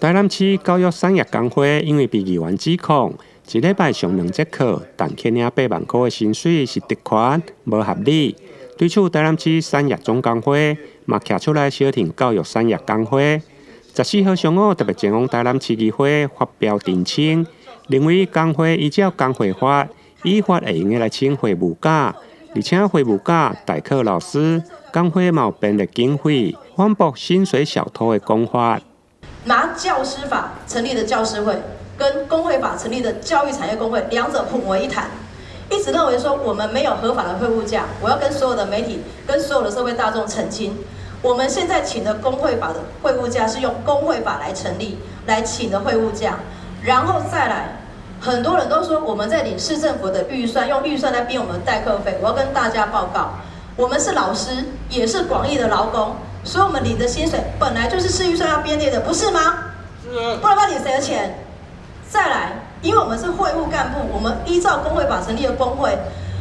台南市教育产业工会因为被议员指控，一礼拜上2节课，但欠领8万块的薪水是特权，无合理。对此，台南市产业总工会嘛站出来小挺教育产业工会。14号上午特别前往台南市议会发表澄清，认为工会依照工会法依法会用来请会务假，而且会务假代课老师，工会嘛有编列经费，反驳薪水小偷的讲法。拿教师法成立的教师会跟工会法成立的教育产业工会两者混为一谈，一直认为说我们没有合法的会务假。我要跟所有的媒体、跟所有的社会大众澄清，我们现在请的工会法的会务假是用工会法来成立、来请的会务假，然后再来，很多人都说我们在领市政府的预算，用预算来编我们的代课费。我要跟大家报告，我们是老师，也是广义的劳工。所以我们领的薪水本来就是市预算要编列的，不是吗？是啊。不然要领谁的钱？再来，因为我们是会务干部，我们依照工会法成立的工会，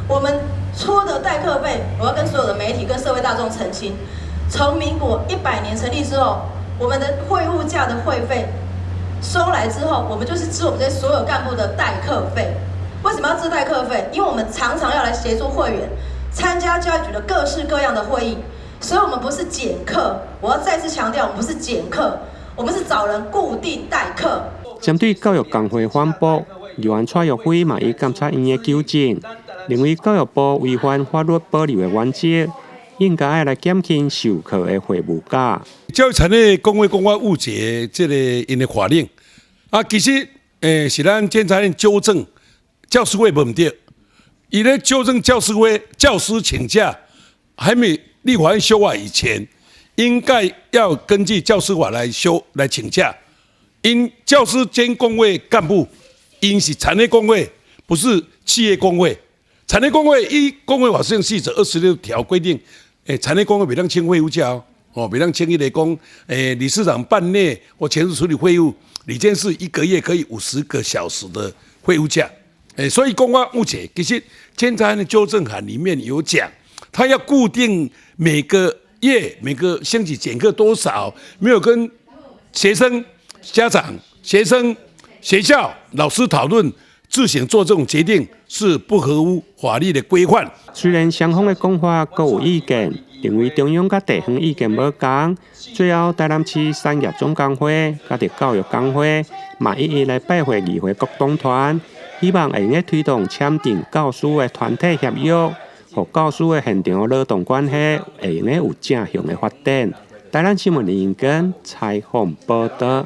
我们出的代课费，我要跟所有的媒体、跟社会大众澄清，从民国100年成立之后，我们的会务假的会费收来之后，我们就是支我们这些所有干部的代课费。为什么要支代课费？因为我们常常要来协助会员参加教育局的各式各样的会议。所以我们不是减课，我要再次强调，我们不是减课，我们是找人固定代课。针对教育工会反驳，议员蔡玉辉嘛以监察院的纠正，认为教育部违反法律保留的原则，应该来减轻授课的会务假。教育产业工会讲我误解这个因的法令啊，其实是咱监察院纠正教师会不对，伊咧纠正教师会教师请假还没立法院修法以前，应该要根据教师法来请假。因教师兼工会干部，因是产业工会，不是企业工会。产业工会依工会法实行细则26条规定，产业工会袂当请会务假哦，袂当请伊来讲，理事长办内或前日处理会务，理监事1个月可以50个小时的会务假。所以公告目前其实监察院的纠正函里面有讲。他要固定每个月、每个星期减课多少，没有跟学生、家长、学生、学校、老师讨论，自行做这种决定，是不合乎法律的规范。虽然双方的讲法各有意见，认为中央甲地方意见无同，最后台南市产业总工会甲教育工会嘛一来拜会议会各党团，希望会用推动签订教师的团体协约。和教师的现场劳动关系会用有正向的发展。台南新闻林根采访报道。